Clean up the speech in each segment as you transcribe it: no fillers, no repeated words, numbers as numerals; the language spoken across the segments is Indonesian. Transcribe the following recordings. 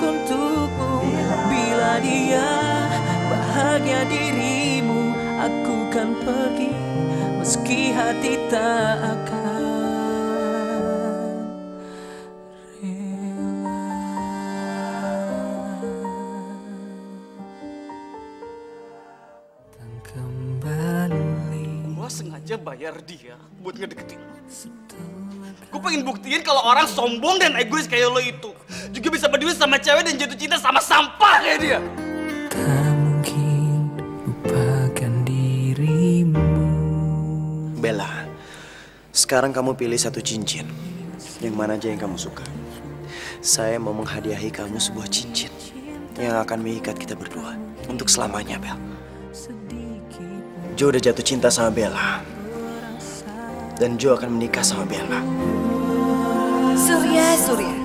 untukmu. Bila dia bahagia dirimu, aku kan pergi meski hati tak akan rela. Dan kembali. Gua sengaja bayar dia buat ngedeketin lo. Gue pengen buktiin kalau orang sombong dan egois kayak lo itu juga bisa berdua sama cewek dan jatuh cinta sama sampah kayak dia. Tak mungkin lupakan dirimu. Bella, sekarang kamu pilih satu cincin. Yang mana aja yang kamu suka. Saya mau menghadiahi kamu sebuah cincin yang akan mengikat kita berdua untuk selamanya, Bel. Joe udah jatuh cinta sama Bella. Dan Joe akan menikah sama Bella. Surya,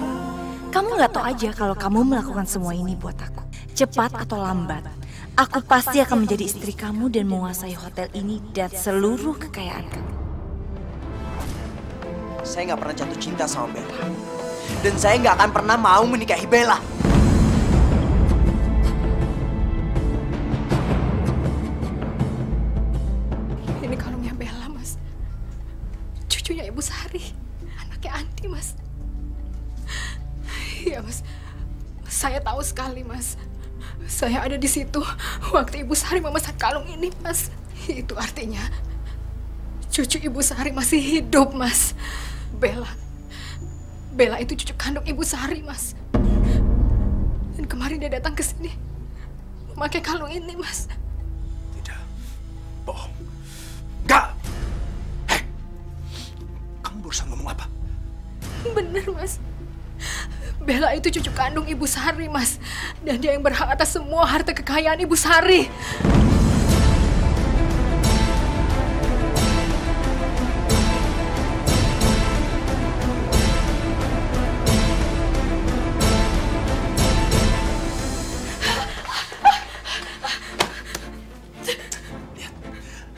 kamu nggak tahu aja kalau kamu melakukan semua ini buat aku. Cepat atau lambat, aku pasti akan menjadi istri kamu dan menguasai hotel ini dan seluruh kekayaan kamu. Saya nggak pernah jatuh cinta sama Bella. Dan saya nggak akan pernah mau menikahi Bella. Ini kalungnya Bella, Mas. Cucunya Ibu Sari. Anaknya Andi, Mas. Iya, Mas. Saya tahu sekali, Mas. Saya ada di situ waktu Ibu Sari memesan kalung ini, Mas. Itu artinya cucu Ibu Sari masih hidup, Mas. Bella itu cucu kandung Ibu Sari, Mas. Dan kemarin dia datang ke sini memakai kalung ini, Mas. Tidak. Bohong. Enggak. Hei. Kamu barusan ngomong apa? Bener, Mas. Bella itu cucu kandung Ibu Sari, Mas. Dan dia yang berhak atas semua harta kekayaan Ibu Sari.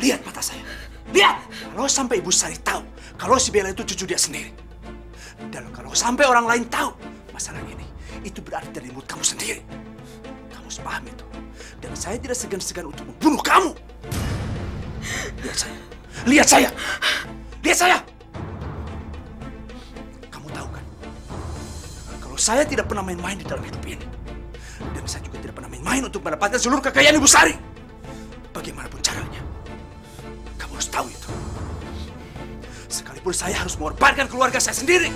Lihat mata saya. Lihat! Kalau sampai Ibu Sari tahu kalau si Bella itu cucu dia sendiri. Dan kalau sampai orang lain tahu masalah ini, itu berarti dari mulut kamu sendiri. Kamu harus paham itu. Dan saya tidak segan-segan untuk membunuh kamu. Lihat saya. Lihat saya. Lihat saya. Kamu tahu kan? Kalau saya tidak pernah main-main di dalam hidup ini. Dan saya juga tidak pernah main-main untuk mendapatkan seluruh kekayaan Ibu Sari. Bagaimanapun caranya. Kamu harus tahu itu. Sekalipun saya harus mengorbankan keluarga saya sendiri.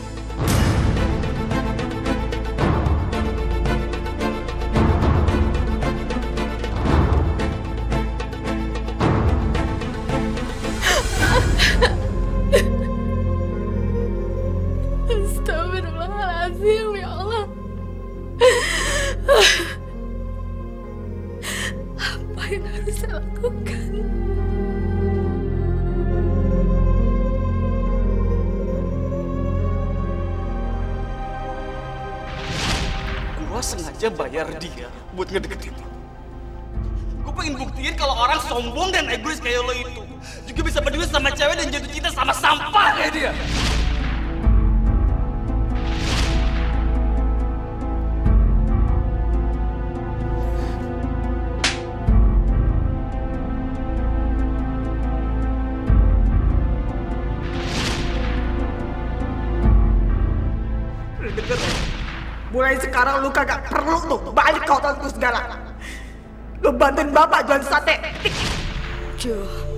Astagfirullahaladzim, ya Allah. Apa yang harus saya lakukan? Gua sengaja bayar dia buat ngedeketin lo. Gue pengen buktiin kalau orang sombong dan egois kayak lo itu juga bisa berdua sama cewek dan jatuh cinta sama sampah kayak dia. Denger, mulai sekarang lu kagak perlu tuh balik ke hotel itu segala. Lu bantuin bapak jual sate. Joe.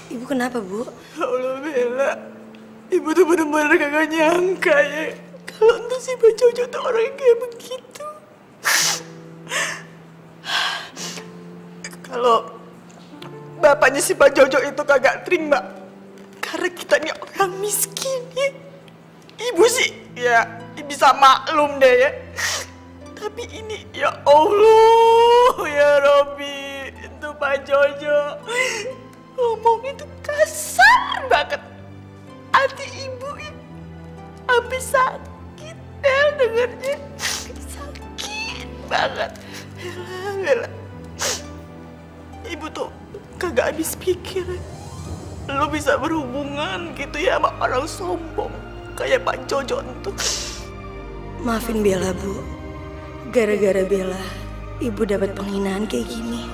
Ibu kenapa, Bu? Ya Allah, Bella. Ibu tuh bener-bener kagak nyangka ya. Kalau tuh si Pak Jojo tuh orang yang kayak begitu. Kalau bapaknya si Pak Jojo itu kagak terima. Karena kita nih orang miskin ya. Ibu sih, ya bisa maklum deh ya. Tapi ini ya Allah ya Robi, itu Pak Jojo ngomong itu kasar banget. Hati ibu sampai sakit Bel dengernya, sakit banget. Bella, ibu tuh kagak habis pikir lo bisa berhubungan gitu ya sama orang sombong kayak Pak Jojo tuh. Maafin Bella, Bu. Gara-gara Bella, ibu dapat penghinaan kayak gini.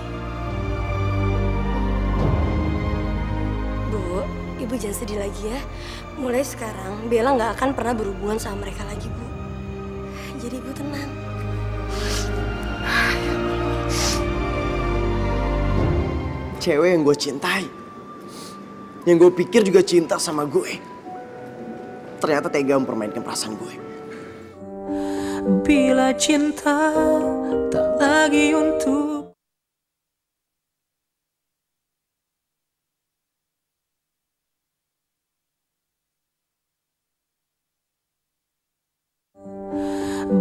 Bu, ibu jangan sedih lagi ya. Mulai sekarang, Bella nggak akan pernah berhubungan sama mereka lagi, Bu. Jadi ibu tenang. Cewek yang gue cintai, yang gue pikir juga cinta sama gue, ternyata tega mempermainkan perasaan gue. Bila cinta tak lagi untuk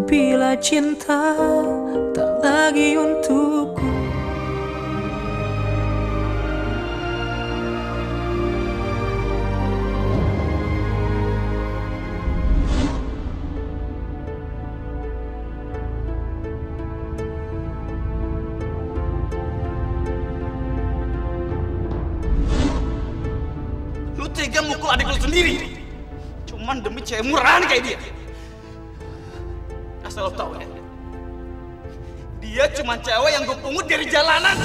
bila cinta tak lagi untukku. Lu tega mukul adik lu sendiri cuman demi cewek murahan kayak dia. Asal lo tau ya, dia cuma cewek yang gue pungut dari jalanan.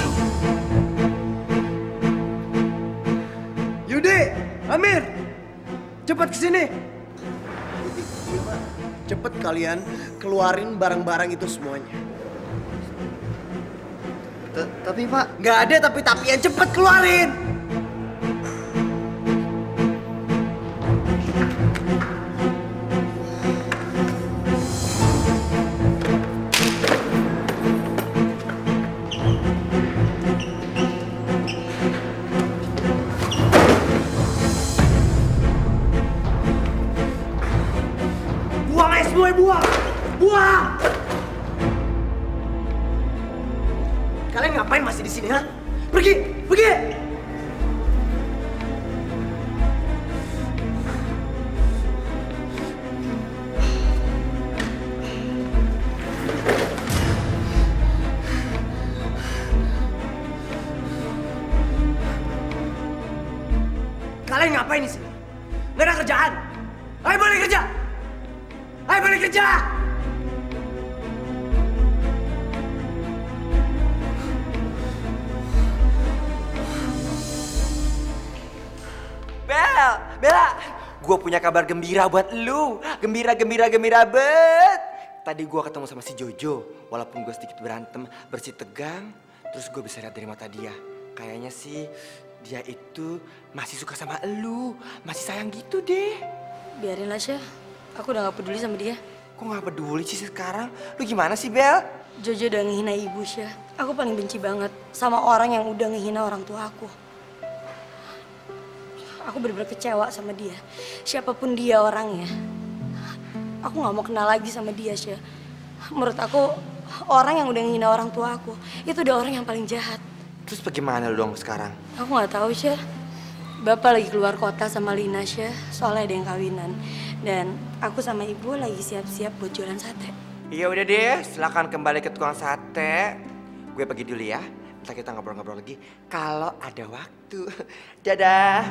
Yudi, Amir, cepat kesini. Cepet kalian keluarin barang-barang itu semuanya. Tapi Pak, nggak ada tapi-tapian, cepet keluarin. Buang es gue, buang! Buang! Kalian ngapain masih di sini, ha? Pergi! Pergi! Kalian ngapain di sini? Nggak ada kerjaan? Ayo balik kerja! Ayo balik kerja! Bella, gue punya kabar gembira buat lu. Gembira bet. Tadi gue ketemu sama si Jojo. Walaupun gue sedikit berantem, bersih tegang, terus gue bisa lihat dari mata dia. Kayaknya sih dia itu masih suka sama lu, masih sayang gitu deh. Biarin lah, Syah. Aku udah gak peduli sama dia. Kok gak peduli sih sekarang? Lu gimana sih, Bel? Jojo udah ngehina ibu, Syah. Aku paling benci banget sama orang yang udah ngehina orang tua aku. Aku bener-bener kecewa sama dia. Siapapun dia orangnya, aku gak mau kenal lagi sama dia, Syah. Menurut aku, orang yang udah ngehina orang tua aku, itu udah orang yang paling jahat. Terus bagaimana lu dong sekarang? Aku gak tahu, Syah. Bapak lagi keluar kota sama Lina, Syah. Soalnya ada yang kawinan. Dan aku sama ibu lagi siap-siap buat jualan sate. Iya udah deh, silakan kembali ke tukang sate. Gue pergi dulu ya. Ntar kita ngobrol-ngobrol lagi kalau ada waktu. Dadah.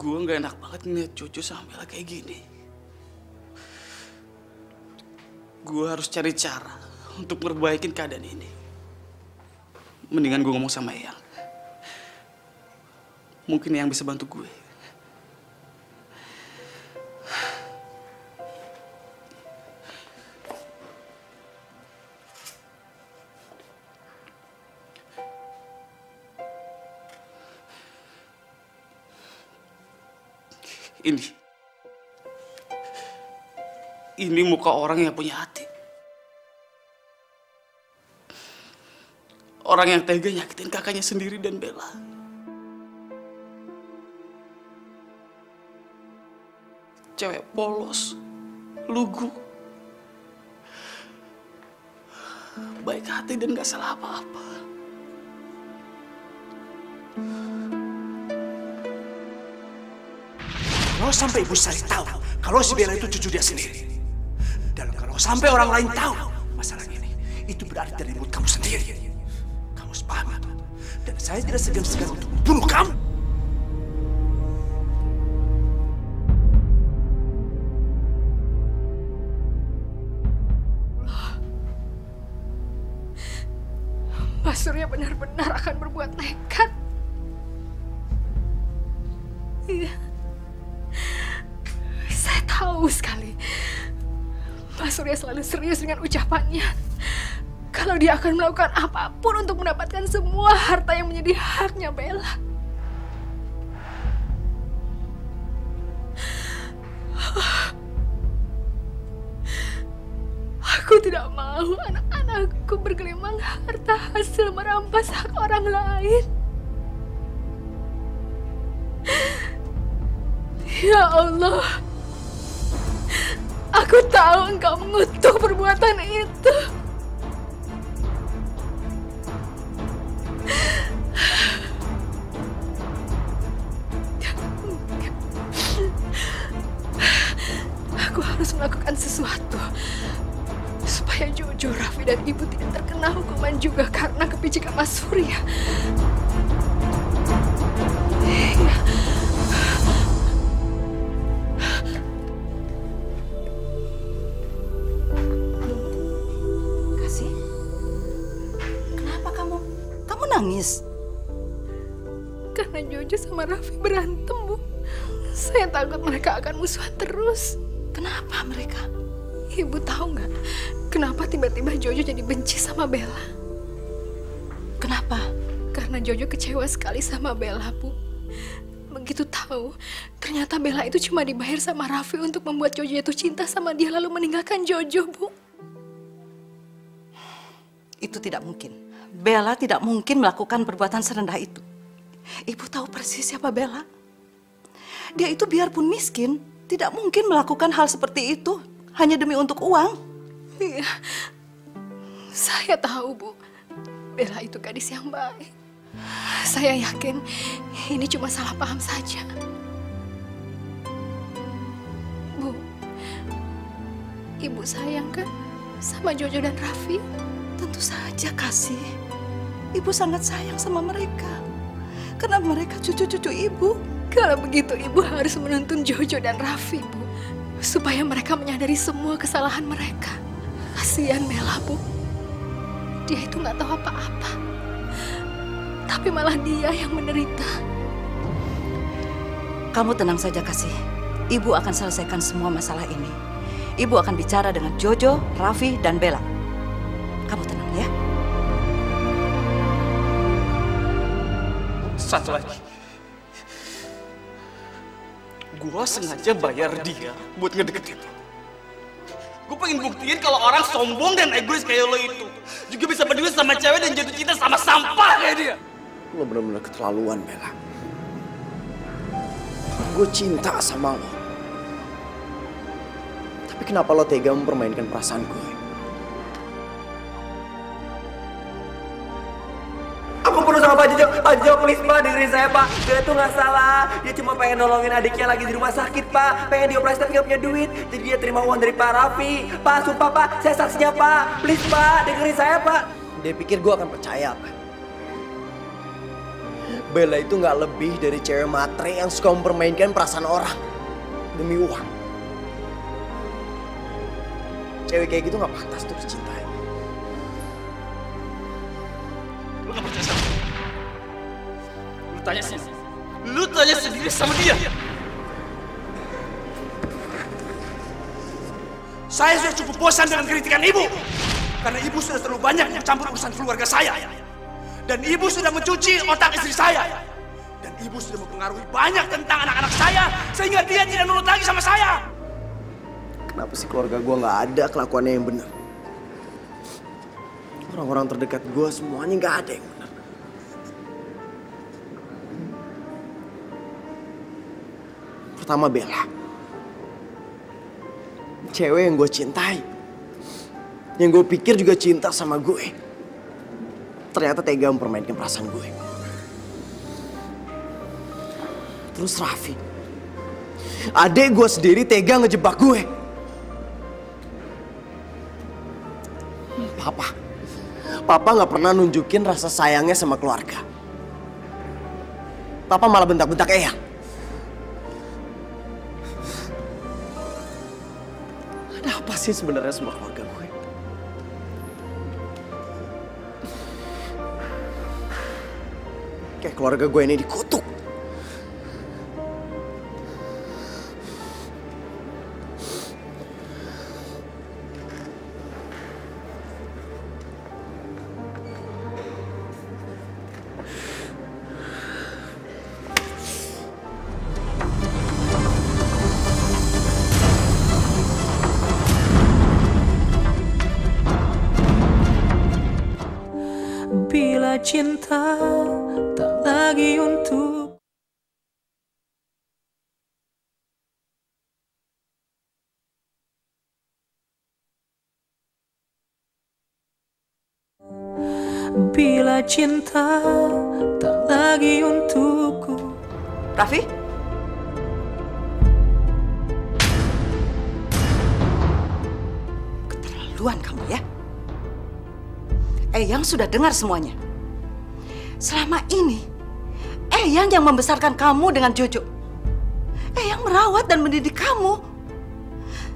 Gue nggak enak banget ngeliat Jojo sama Bella kayak gini. Gue harus cari cara untuk merbaikin keadaan ini. Mendingan gue ngomong sama Eyang. Mungkin Eyang bisa bantu gue. Ini muka orang yang punya hati. Orang yang tega nyakitin kakaknya sendiri dan Bella. Cewek polos, lugu, baik hati dan gak salah apa-apa. Kalau sampai Ibu Sari tahu kalau si Bella itu cucu dia sendiri, dan kalau sampai orang lain tahu masalah ini, itu berarti dari mulut kamu sendiri. Kamu sepaham itu. Dan saya tidak segan-segan untuk membunuh kamu. Mas Surya benar-benar akan berbuat nekat. Iya. Saya tahu sekali. Mas Surya selalu serius dengan ucapannya. Kalau dia akan melakukan apapun untuk mendapatkan semua harta yang menjadi haknya Bella. Aku tidak mau anak-anakku bergelimang harta hasil merampas hak orang lain. Ya Allah, aku tahu Engkau mengutuk perbuatan itu. Aku harus melakukan sesuatu supaya Jojo, Raffi, dan Ibu tidak terkena hukuman juga karena kepicikan Mas Surya. Ya. Kasih, kenapa kamu nangis? Karena Jojo sama Raffi berantem, Bu. Saya takut mereka akan musuhan terus. Kenapa mereka? Ibu tahu nggak kenapa tiba-tiba Jojo jadi benci sama Bella? Kenapa? Karena Jojo kecewa sekali sama Bella, Bu. Begitu tahu, ternyata Bella itu cuma dibayar sama Raffi untuk membuat Jojo jatuh cinta sama dia lalu meninggalkan Jojo, Bu. Itu tidak mungkin. Bella tidak mungkin melakukan perbuatan serendah itu. Ibu tahu persis siapa Bella. Dia itu biarpun miskin, tidak mungkin melakukan hal seperti itu hanya demi untuk uang. Iya, saya tahu, Bu. Bella itu gadis yang baik. Saya yakin ini cuma salah paham saja. Bu, Ibu sayang kan sama Jojo dan Raffi? Tentu saja, Kasih. Ibu sangat sayang sama mereka. Karena mereka cucu-cucu Ibu. Kalau begitu Ibu harus menuntun Jojo dan Raffi, Bu. Supaya mereka menyadari semua kesalahan mereka. Kasihan Bella, Bu. Dia itu nggak tahu apa-apa. Tapi malah dia yang menderita. Kamu tenang saja, Kasih. Ibu akan selesaikan semua masalah ini. Ibu akan bicara dengan Jojo, Raffi, dan Bella. Kamu tenang ya. Satu lagi. Gua sengaja bayar dia buat ngedeketin lo. Gue pengen buktiin kalau orang sombong dan egois kayak lo itu juga bisa berdua sama cewek dan jatuh cinta sama sampah kayak dia. Lo bener-bener keterlaluan, Bella. Gue cinta sama lo. Tapi kenapa lo tega mempermainkan perasaan gue? Aku perlu sama Pak Jojo. Pak Jojo, please Pak, dengerin saya Pak. Dia tuh nggak salah. Dia cuma pengen nolongin adiknya lagi di rumah sakit Pak. Pengen dioperasi tapi nggak punya duit. Jadi dia terima uang dari Pak Raffi. Pak, sumpah Pak, saya saksinya Pak. Please Pak, dengerin saya Pak. Dia pikir gue akan percaya apa? Bella itu nggak lebih dari cewek matre yang suka mempermainkan perasaan orang demi uang. Cewek kayak gitu nggak pantas tuh dicintai. Lu gak percaya sama dia? Lu tanya sendiri sama dia. Saya sudah cukup bosan dengan kritikan Ibu. Karena Ibu sudah terlalu banyak mencampur urusan keluarga saya. Dan Ibu sudah mencuci otak istri saya. Dan Ibu sudah mempengaruhi banyak tentang anak-anak saya, sehingga dia tidak nurut lagi sama saya. Kenapa sih keluarga gue nggak ada kelakuannya yang benar? Orang-orang terdekat gue semuanya nggak ada yang benar. Pertama Bella, cewek yang gue cintai, yang gue pikir juga cinta sama gue, ternyata tega mempermainkan perasaan gue. Terus Raffi, adek gue sendiri tega ngejebak gue. Papa nggak pernah nunjukin rasa sayangnya sama keluarga. Papa malah bentak-bentak Eyang. Ada apa sih sebenarnya sama keluarga gue? Kayak keluarga gue ini dikutuk. Bila cinta tak lagi untuk bila cinta tak lagi untukku. Raffi? Keterlaluan kamu ya. Eyang sudah dengar semuanya. Selama ini, Eyang yang membesarkan kamu dengan Jojo. Eyang merawat dan mendidik kamu.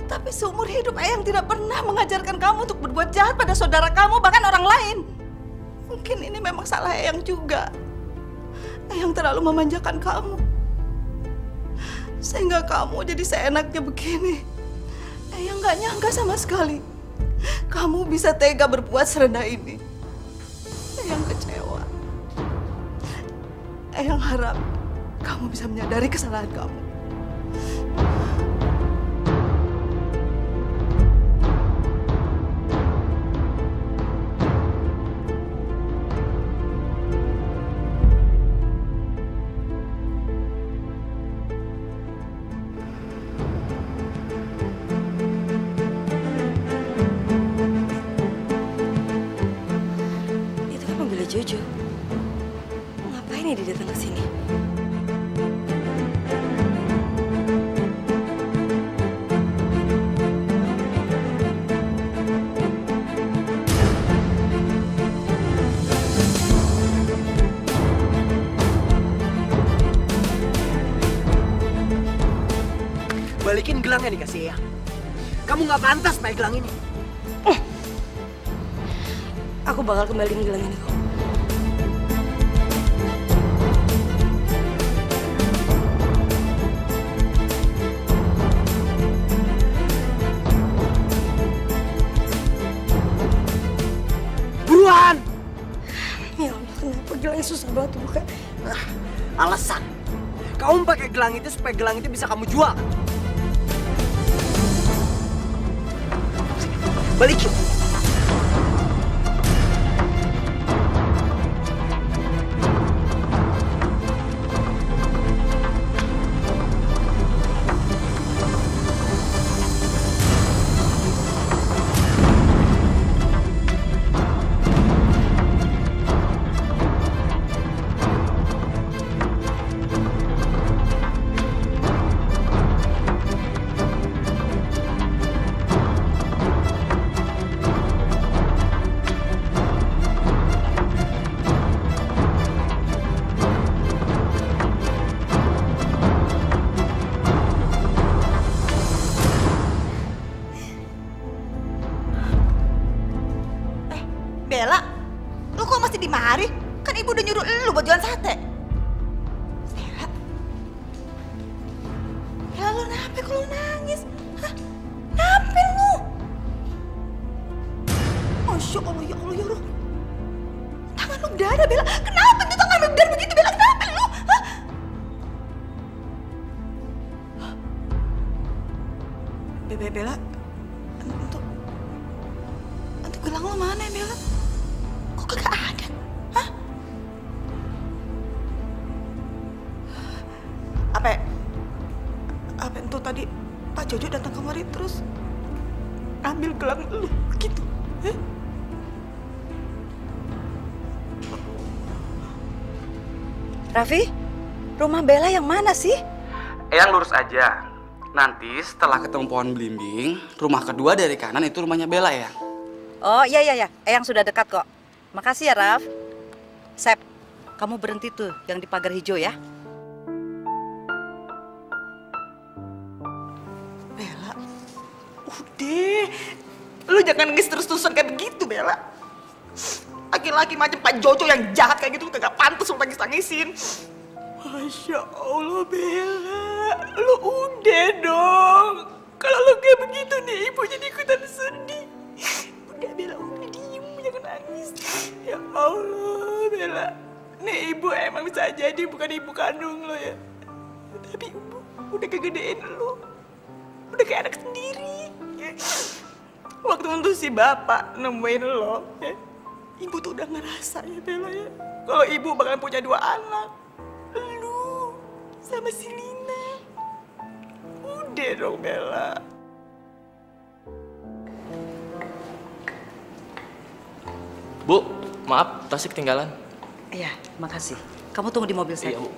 Tapi seumur hidup Eyang tidak pernah mengajarkan kamu untuk berbuat jahat pada saudara kamu, bahkan orang lain. Mungkin ini memang salah Eyang juga. Eyang terlalu memanjakan kamu. Sehingga kamu jadi seenaknya begini. Eyang gak nyangka sama sekali kamu bisa tega berbuat serendah ini. Eyang kecewa. Eyang harap kamu bisa menyadari kesalahan kamu. Jojo, ngapain ya dia datang ke sini? Balikin gelangnya dikasih Eyang. Kamu nggak pantas pakai gelang ini. Aku bakal kembaliin gelang ini kok. Buruan! Ya Allah, kenapa gelangnya susah banget dibuka? Alasan. Kamu pakai gelang itu supaya gelang itu bisa kamu jual. Balikin. Bella, lu kok masih di mari? Kan ibu udah nyuruh lu buat jualan sate. Bella, Bella lu kenapa kalau nangis? Hah? Kenapa lu? Masya Allah, ya Allah, ya Allah. Tangan lu berdarah, Bella. Kenapa tuh tangan lu berdarah begitu, Bella? Kenapa lu? Hah? Bella, untuk gelang lo mana ya, Bella? Kok kagak ada? Hah? Apa itu tadi Pak Jojo datang kemari terus ambil gelang lu gitu? Hah? Raffi, rumah Bella yang mana sih? Eyang lurus aja. Nanti setelah ketemu pohon belimbing, rumah kedua dari kanan itu rumahnya Bella, Eyang. Oh iya, Eyang sudah dekat kok. Makasih ya, Raf. Sep, kamu berhenti tuh yang di pagar hijau ya. Bella, udah. Lu jangan nangis terus-terusan kayak begitu, Bella. Laki-laki macam Pak Jojo yang jahat kayak gitu gak pantas lu nangis-nangisin. Masya Allah, Bella. Lu udah dong. Kalau lu kayak begitu nih, ibu jadi ikutan sedih. Udah, Bella, udah diem, jangan nangis. Ya Allah, Bella. Nih ibu emang bisa jadi bukan ibu kandung lo ya. Tapi ibu udah kegedein lu. Udah kayak anak sendiri. Waktu untuk si bapak nemuin lo, ya, ibu tuh udah ngerasa ya, Bella ya, kalau ibu bakal punya 2 anak. Lu sama si Lina. Udah dong, Bella. Bu, maaf, tasnya ketinggalan. Iya, makasih. Kamu tunggu di mobil saya. Iya, Bu.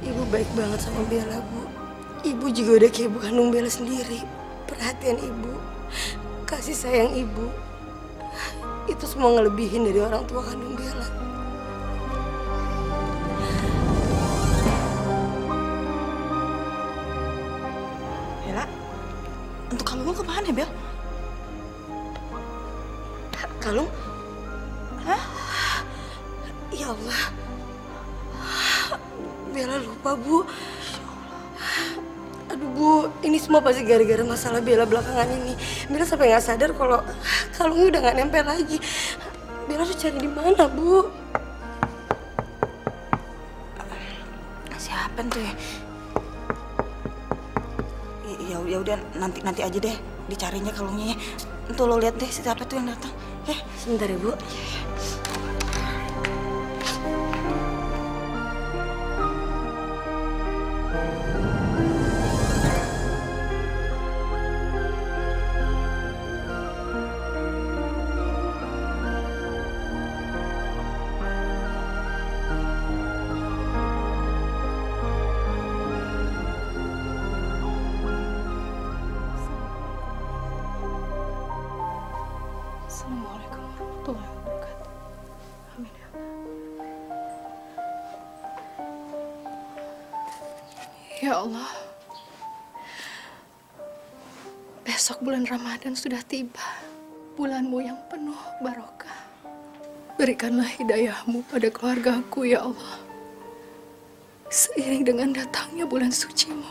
Ibu baik banget sama Bella, Bu. Ibu juga udah kayak ibu kandung Bella sendiri. Perhatian ibu, kasih sayang ibu, itu semua ngelebihin dari orang tua kandung Bella. Bella, untuk kalung kemana, Bel? Kalung? Hah? Ya Allah. Bella lupa, Bu. Aduh, Bu, ini semua pasti gara-gara masalah Bella belakangan ini. Bella sampai nggak sadar kalau kalungnya udah nggak nempel lagi. Bella harus cari di mana, Bu? Siapa tuh ya? Ya udah, nanti aja deh dicarinya kalungnya ya. Entuh lo lihat deh siapa tuh yang datang. Ya, sebentar ya, Bu. Assalamualaikum warahmatullahi wabarakatuh. Amin ya. Ya Allah, besok bulan Ramadan sudah tiba, bulanmu yang penuh barokah. Berikanlah hidayahmu pada keluargaku ya Allah, seiring dengan datangnya bulan sucimu.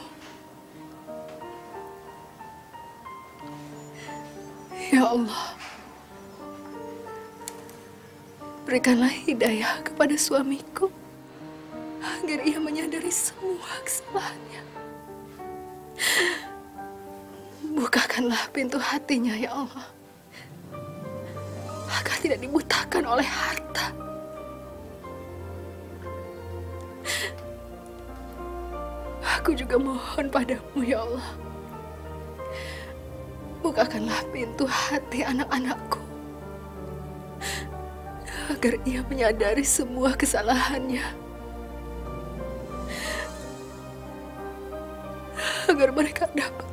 Ya Allah, berikanlah hidayah kepada suamiku agar ia menyadari semua kesalahannya. Bukakanlah pintu hatinya ya Allah, agar tidak dibutakan oleh harta. Aku juga mohon padamu ya Allah, bukakanlah pintu hati anak-anakku agar ia menyadari semua kesalahannya, agar mereka dapat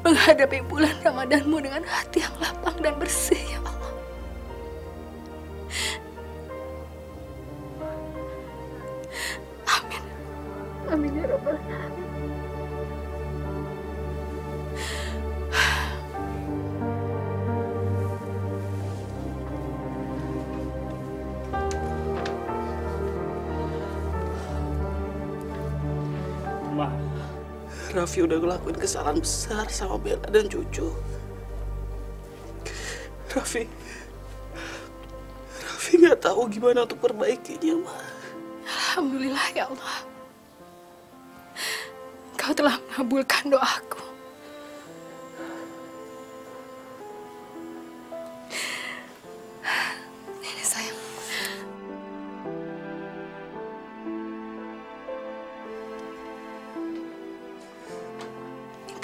menghadapi bulan Ramadanmu dengan hati yang lapang dan bersih ya Allah. Amin. Amin ya Rabbal Alamin. Raffi udah ngelakuin kesalahan besar sama Bella dan Cucu. Raffi nggak tahu gimana untuk perbaikinya, Ma. Alhamdulillah ya Allah, Engkau telah mengabulkan doaku.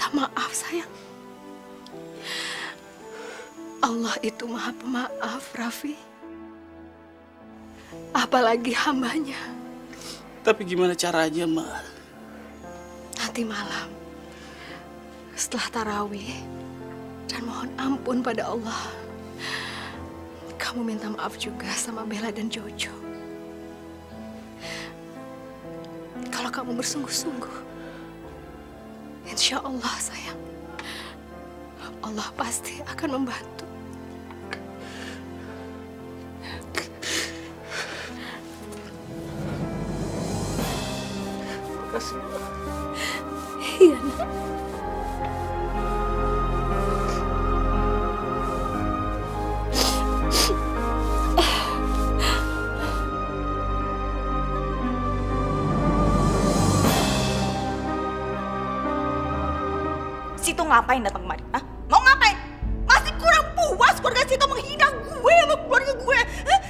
minta maaf, sayang. Allah itu Maha Pemaaf, Raffi. Apalagi hambanya. Tapi gimana caranya, Ma? Nanti malam, setelah tarawih dan mohon ampun pada Allah, kamu minta maaf juga sama Bella dan Jojo. Kalau kamu bersungguh-sungguh, insya Allah sayang, Allah pasti akan membantu. Makasih, Ma. Iya, Nak. Situ ngapain datang kemari? Hah? Mau ngapain? Masih kurang puas keluarga Situ menghina gue sama keluarga gue. Hah?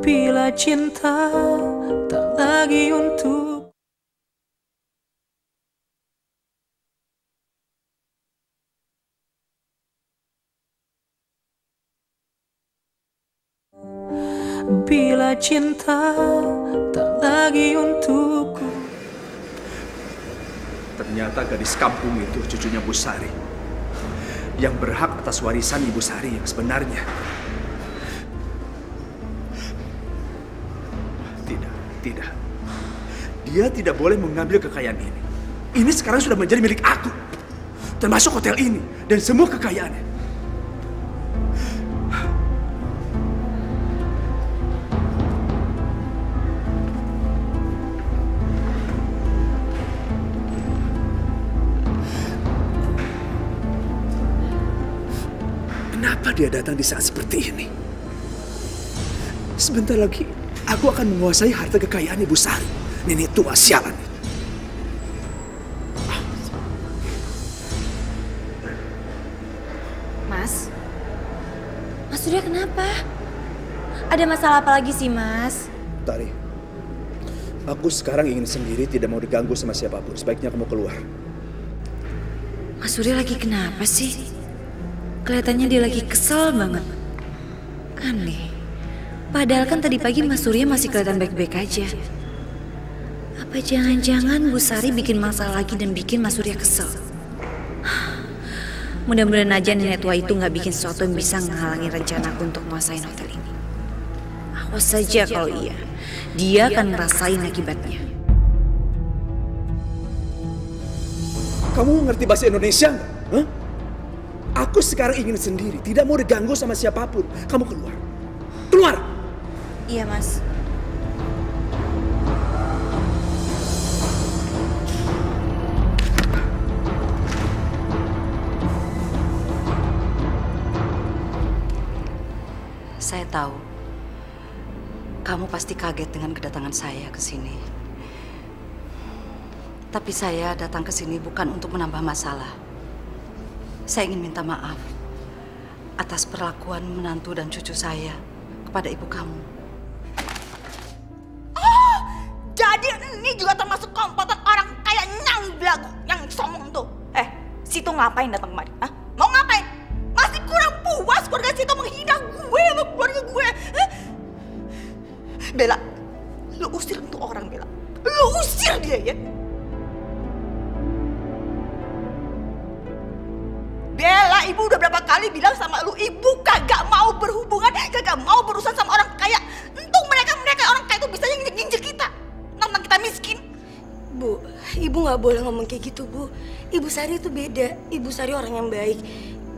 Bila cinta tak lagi untuk bila cinta tak lagi untukku. Ternyata gadis kampung itu cucunya Bu Sari yang berhak atas warisan Ibu Sari yang sebenarnya. Tidak. Dia tidak boleh mengambil kekayaan ini. Ini sekarang sudah menjadi milik aku. Termasuk hotel ini dan semua kekayaannya. Kenapa dia datang di saat seperti ini? Sebentar lagi aku akan menguasai harta kekayaan Ibu Sari. Nenek tua sialan. Mas Surya kenapa? Ada masalah apa lagi sih, Mas? Tari, aku sekarang ingin sendiri, tidak mau diganggu sama siapapun. Sebaiknya kamu keluar. Mas Surya lagi kenapa sih? Kelihatannya dia lagi kesel banget. Aneh. Padahal kan tadi pagi Mas Surya masih kelihatan baik-baik aja. Apa jangan-jangan Bu Sari bikin masalah lagi dan bikin Mas Surya kesel? Mudah-mudahan aja nenek tua itu nggak bikin sesuatu yang bisa menghalangi rencanaku untuk menguasai hotel ini. Awas saja kalau iya, dia akan ngerasain akibatnya. Kamu ngerti bahasa Indonesia nggak? Hah? Aku sekarang ingin sendiri, tidak mau diganggu sama siapapun. Kamu keluar. Keluar! Iya, Mas. Saya tahu, kamu pasti kaget dengan kedatangan saya ke sini. Tapi saya datang ke sini bukan untuk menambah masalah. Saya ingin minta maaf atas perlakuan menantu dan cucu saya kepada ibu kamu. Oh, jadi ini juga termasuk komplotan orang kayak Nyang Blagu yang sombong tuh. Situ ngapain datang kemari? Hah? Mau ngapain? Masih kurang puas keluarga Situ menghina gue sama keluarga gue. Hah? Bella, lu usir tuh orang, Bella. Lu usir dia ya. Bella, ibu udah berapa kali bilang sama lu, ibu kagak mau berhubungan, kagak mau berurusan sama orang kaya. Untung mereka orang kaya itu bisa nginjek kita, tentang kita miskin. Bu, ibu nggak boleh ngomong kayak gitu, Bu. Ibu Sari itu beda. Ibu Sari orang yang baik.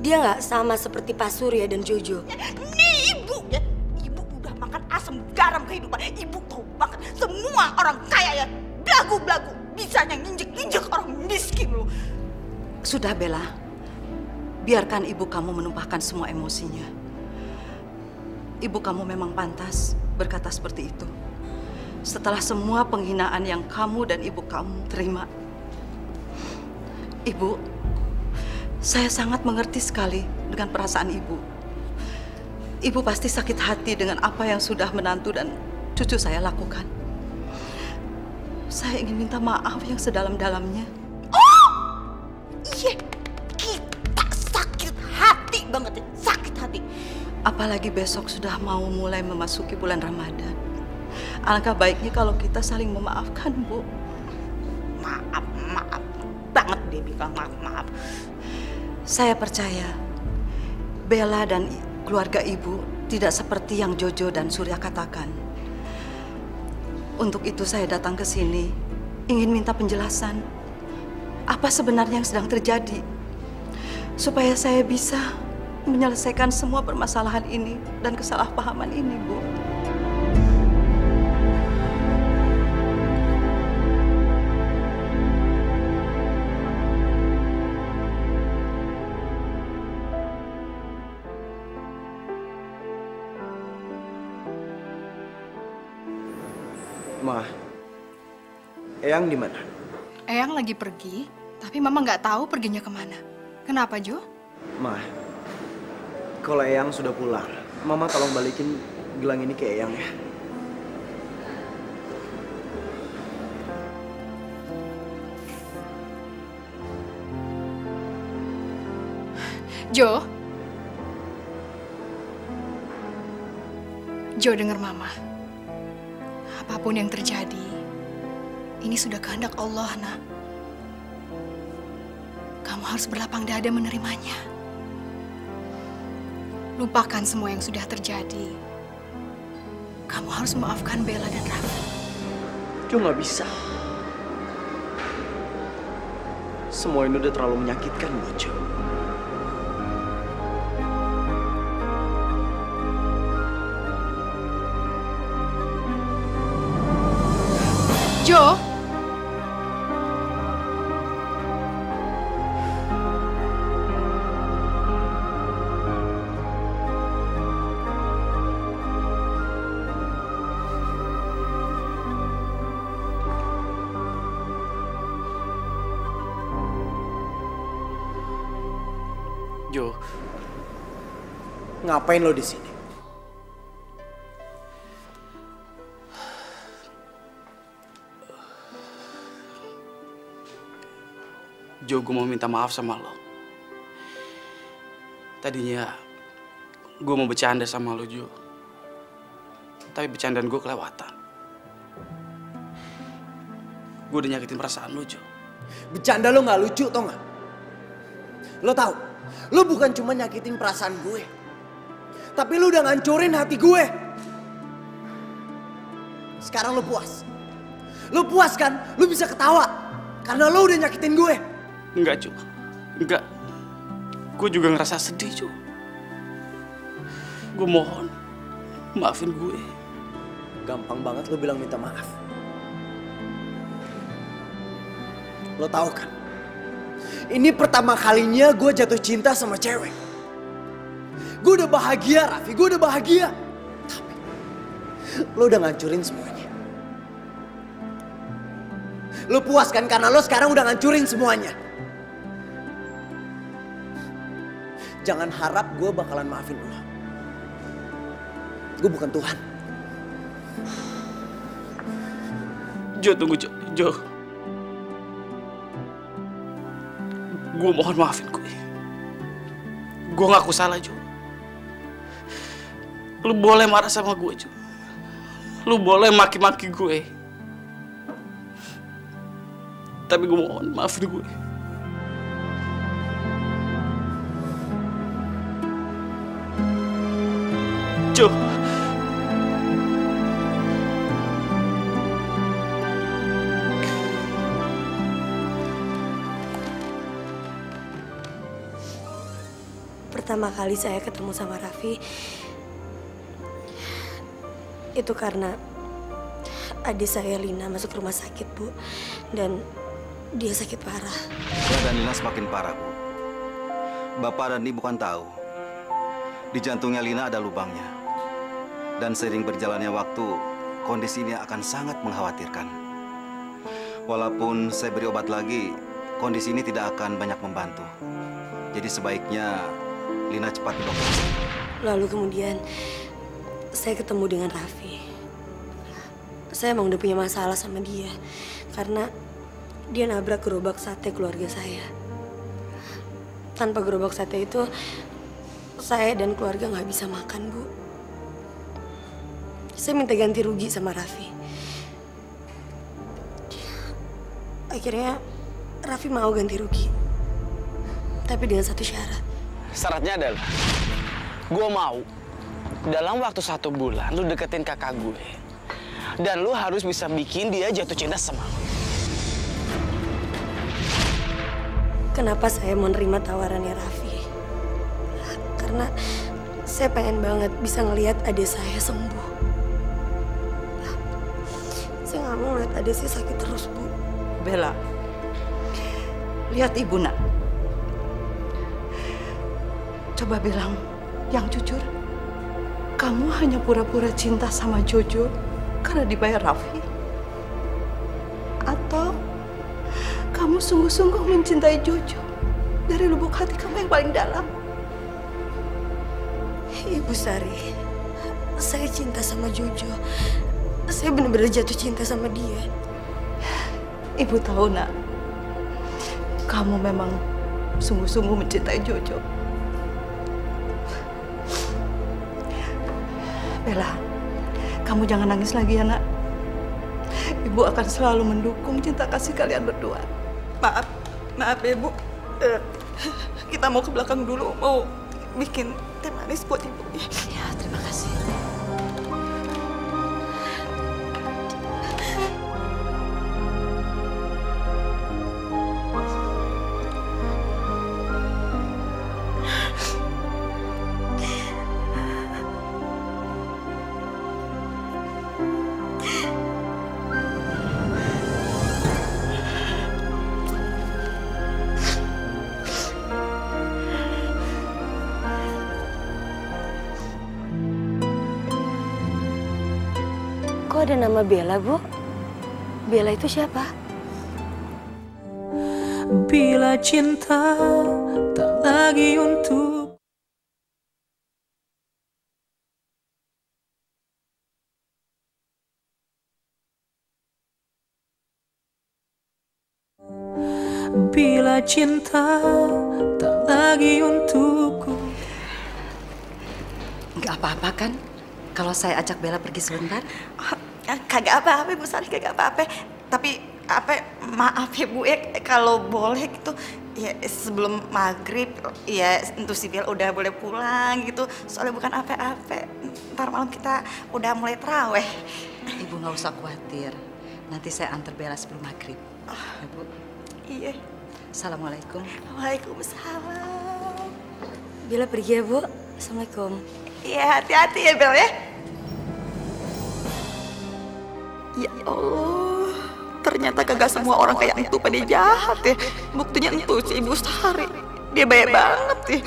Dia nggak sama seperti Pak Surya dan Jojo. Nih ibu ya, ibu udah makan asam garam kehidupan. Ibu tahu banget semua orang kaya ya belagu-belagu, bisanya nginjek orang miskin lu. Sudah, Bella. Biarkan ibu kamu menumpahkan semua emosinya. Ibu kamu memang pantas berkata seperti itu. Setelah semua penghinaan yang kamu dan ibu kamu terima. Ibu, saya sangat mengerti sekali dengan perasaan ibu. Ibu pasti sakit hati dengan apa yang sudah menantu dan cucu saya lakukan. Saya ingin minta maaf yang sedalam-dalamnya. Oh! dia, kita sakit hati banget ya, sakit hati. Apalagi besok sudah mau mulai memasuki bulan Ramadan. Alangkah baiknya kalau kita saling memaafkan, Bu. Maaf banget dia bilang maaf. Saya percaya Bella dan keluarga Ibu tidak seperti yang Jojo dan Surya katakan. Untuk itu saya datang ke sini ingin minta penjelasan apa sebenarnya yang sedang terjadi supaya saya bisa menyelesaikan semua permasalahan ini dan kesalahpahaman ini, Bu. Ma, Eyang di mana? Eyang lagi pergi, tapi Mama nggak tahu perginya kemana. Kenapa, Jo? Ma, kalau Eyang sudah pulang, Mama tolong balikin gelang ini ke Eyang ya. Jo dengar Mama. Apapun yang terjadi, ini sudah kehendak Allah, Nak. Kamu harus berlapang dada menerimanya. Lupakan semua yang sudah terjadi. Kamu harus memaafkan Bella dan Raffi. Jo nggak bisa. Semua ini udah terlalu menyakitkan buat Jo. Jo! Jo, ngapain lo di sini? Jo, gue mau minta maaf sama lo. Tadinya gue mau bercanda sama lo, Jo. Tapi bercandaan gue kelewatan. Gue udah nyakitin perasaan lo, Jo. Bercanda lo nggak lucu, tau nggak? Lo tahu, lo bukan cuma nyakitin perasaan gue, tapi lo udah ngancurin hati gue. Sekarang lo puas? Lo puas kan? Lo bisa ketawa karena lo udah nyakitin gue. Enggak, Jo. Enggak. Gue juga ngerasa sedih, Jo. Gue mohon, maafin gue. Gampang banget lo bilang minta maaf. Lo tahu kan? Ini pertama kalinya gue jatuh cinta sama cewek. Gue udah bahagia, Raffi. Gue udah bahagia. Tapi lo udah ngancurin semuanya. Lo puas kan karena lo sekarang udah ngancurin semuanya. Jangan harap gue bakalan maafin lo. Gue bukan Tuhan. Jo, tunggu, Jo. Jo. Gue mohon maafin gue. Gue ngaku salah, Jo. Lu boleh marah sama gue, Jo. Lu boleh maki-maki gue. Tapi gue mohon maafin gue. Jo. Pertama kali saya ketemu sama Raffi itu karena adik saya Lina masuk rumah sakit, Bu, dan dia sakit parah. Keadaan Lina semakin parah, Bu. Bapak dan Ibu kan tahu di jantungnya Lina ada lubangnya, dan seiring berjalannya waktu kondisi ini akan sangat mengkhawatirkan. Walaupun saya beri obat lagi, kondisi ini tidak akan banyak membantu. Jadi sebaiknya Lina cepat dioperasi. Lalu kemudian saya ketemu dengan Raffi. Saya emang udah punya masalah sama dia karena dia nabrak gerobak sate keluarga saya. tanpa gerobak sate itu saya dan keluarga nggak bisa makan, Bu. Saya minta ganti rugi sama Raffi. Akhirnya Raffi mau ganti rugi, tapi dengan satu syarat. Syaratnya adalah gue mau dalam waktu 1 bulan lu deketin kakak gue. Dan lu harus bisa bikin dia jatuh cinta sama lu. Kenapa saya mau nerima tawarannya Raffi? Karena saya pengen banget bisa ngelihat adik saya sembuh. Saya nggak mau ngeliat adik saya sakit terus, Bu. Bella, lihat ibu nak. Coba bilang yang jujur, kamu hanya pura-pura cinta sama Jojo karena dibayar Raffi? Atau kamu sungguh-sungguh mencintai Jojo dari lubuk hati kamu yang paling dalam? Ibu Sari, saya cinta sama Jojo. Saya benar-benar jatuh cinta sama dia. Ibu tahu nak, kamu memang sungguh-sungguh mencintai Jojo. Bella, kamu jangan nangis lagi ya nak. Ibu akan selalu mendukung cinta kasih kalian berdua. Maaf ya Bu. Kita mau ke belakang dulu, mau bikin teh manis buat Ibu. Ya, terima kasih. Kok ada nama Bella, Bu? Bella itu siapa? Bila cinta tak lagi untuk bila cinta tak lagi untukku. Nggak apa-apa kan kalau saya ajak Bella pergi sebentar? Kagak apa-apa Bu Sari, kagak apa-apa. Tapi maaf ya Bu ya, kalau boleh gitu ya sebelum maghrib ya untuk si Bella udah boleh pulang gitu. Soalnya bukan apa-apa, ntar malam kita udah mulai taraweh. Ibu nggak usah khawatir, nanti saya antar Bella sebelum maghrib. Ya, Bu? Iya. Assalamualaikum. Waalaikumsalam. Bella pergi ya, Bu. Assalamualaikum. Iya, hati-hati ya Bel ya. Ya Allah, ternyata kagak semua orang kayak entu pada jahat ya. Buktinya entu si Ibu Sari, dia baik banget ya.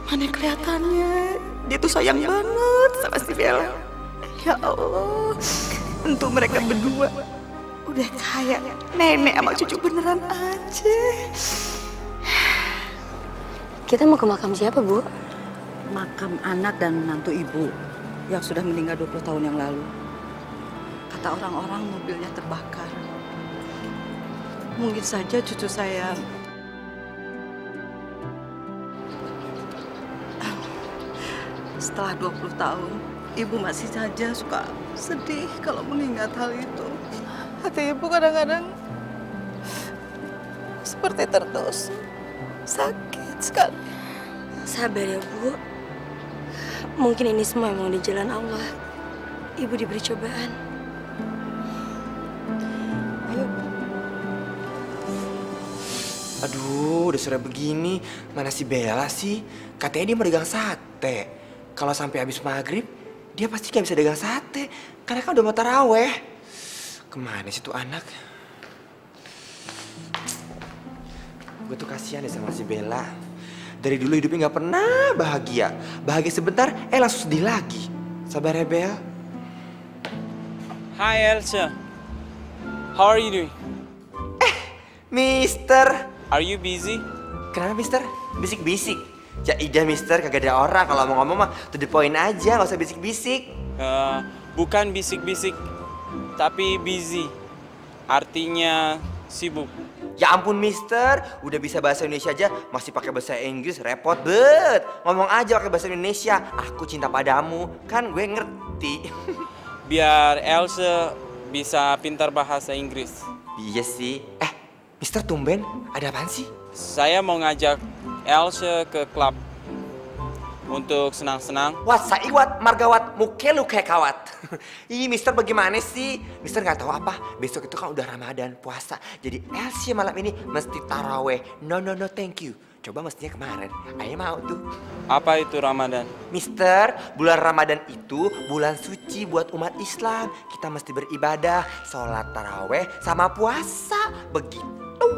Mana kelihatannya dia tuh sayang banget sama si Bella. Ya Allah, entu mereka berdua udah kayak nenek sama cucu beneran aja. Kita mau ke makam siapa, Bu? Makam anak dan menantu ibu yang sudah meninggal 20 tahun yang lalu. Kata orang-orang mobilnya terbakar. Mungkin saja cucu saya setelah 20 tahun, ibu masih saja suka sedih kalau mengingat hal itu. Hati ibu kadang-kadang seperti tertusuk, sakit sekali. Sabar ya, Bu. Mungkin ini semua emang di jalan Allah. Ibu diberi cobaan. Ayo. Aduh, udah sore begini. Mana si Bella sih? Katanya dia mau dagang sate. Kalau sampai habis maghrib, dia pasti gak bisa dagang sate. Karena kan udah mau taraweh. Kemana sih tuh anak? Gue tuh kasihan deh sama si Bella. Dari dulu hidupnya gak pernah bahagia. Bahagia sebentar, langsung sedih lagi. Sabar ya, Bel. Hi, Elsa. How are you doing? Mister. Are you busy? Kenapa, Mister? Bisik-bisik. Ya iya, Mister. Kagak ada orang. Kalau mau ngomong mah to the point aja. Gak usah bisik-bisik. Bukan bisik-bisik, tapi busy. Artinya sibuk. Ya ampun mister, udah bisa bahasa Indonesia aja masih pakai bahasa Inggris, repot bet. Ngomong aja pakai bahasa Indonesia. Aku cinta padamu, kan gue ngerti. Biar Elsa bisa pintar bahasa Inggris. Iya sih. Mister tumben, ada apaan sih? Saya mau ngajak Elsa ke klub untuk senang-senang. Wat saiwat margawat mukelu kayak kawat. Ih mister bagaimana sih? Mister nggak tahu apa? Besok itu kan udah Ramadan puasa. Jadi Elsie malam ini mesti taraweh. No thank you. Coba mestinya kemarin. Ayah mau tuh. Apa itu Ramadan? Mister, bulan Ramadan itu bulan suci buat umat Islam. Kita mesti beribadah, sholat taraweh sama puasa. Begitu.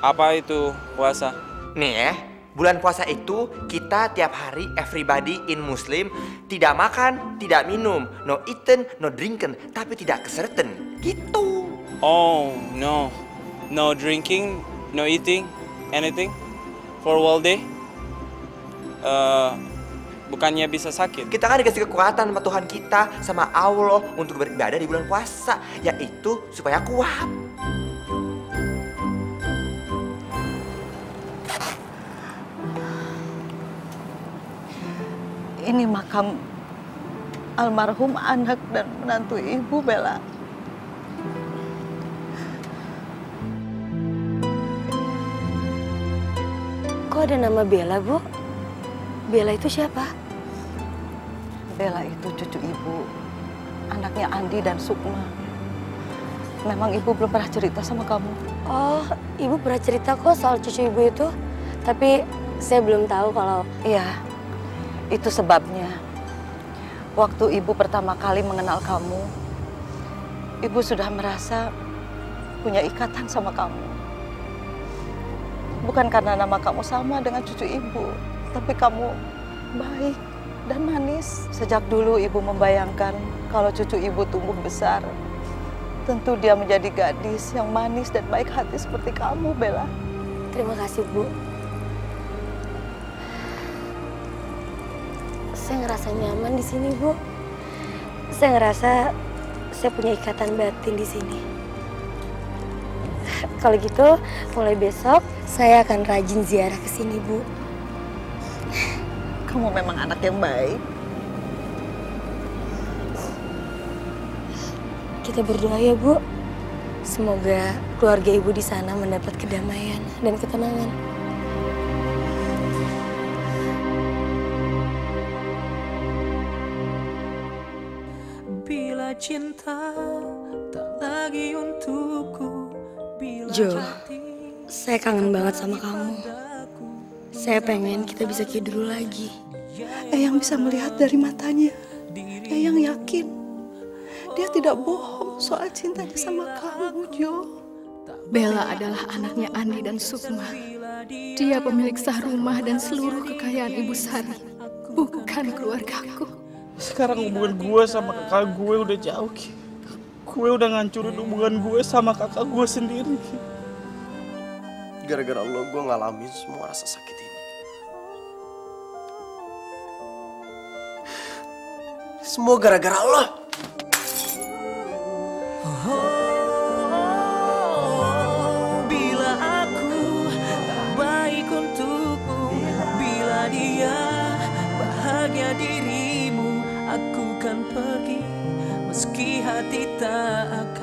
Apa itu puasa? Nih ya. Bulan puasa itu kita tiap hari everybody in Muslim tidak makan, tidak minum, no eaten, no drinken, tapi tidak keserten. Gitu. Oh no, no drinking, no eating, anything for whole day. Bukannya bisa sakit? Kita kan dikasih kekuatan sama Tuhan kita, sama Allah untuk beribadah di bulan puasa, yaitu supaya kuat. Ini makam almarhum anak dan menantu ibu, Bella. Kok ada nama Bella, Bu? Bella itu siapa? Bella itu cucu ibu, anaknya Andi dan Sukma. Memang ibu belum pernah cerita sama kamu. Oh, ibu pernah cerita kok soal cucu ibu itu. Tapi saya belum tahu kalau... Iya. Itu sebabnya, waktu ibu pertama kali mengenal kamu, ibu sudah merasa punya ikatan sama kamu. Bukan karena nama kamu sama dengan cucu ibu, tapi kamu baik dan manis. Sejak dulu ibu membayangkan kalau cucu ibu tumbuh besar, tentu dia menjadi gadis yang manis dan baik hati seperti kamu, Bella. Terima kasih, Bu. Saya ngerasa nyaman di sini, Bu. Saya ngerasa saya punya ikatan batin di sini. Kalau gitu, mulai besok saya akan rajin ziarah ke sini, Bu. Kamu memang anak yang baik. Kita berdoa ya, Bu. Semoga keluarga Ibu di sana mendapat kedamaian dan ketenangan. Bila cinta tak lagi untukku. Jo, saya kangen banget sama kamu. Saya pengen kita bisa kayak dulu lagi. Eyang bisa melihat dari matanya. Eyang yakin dia tidak bohong soal cintanya sama kamu, Jo. Bella adalah anaknya Andi dan Sukma. Dia pemilik sah rumah dan seluruh kekayaan Ibu Sari, bukan keluargaku. Sekarang hubungan gue sama kakak gue udah jauh, Ki. Gue udah ngancurin hubungan gue sama kakak gue sendiri, Ki. Gara-gara lo gue ngalamin semua rasa sakit ini. Semua gara-gara lo. Bila aku tak baik untukmu, bila dia bahagia dirimu, aku kan pergi meski hati tak akan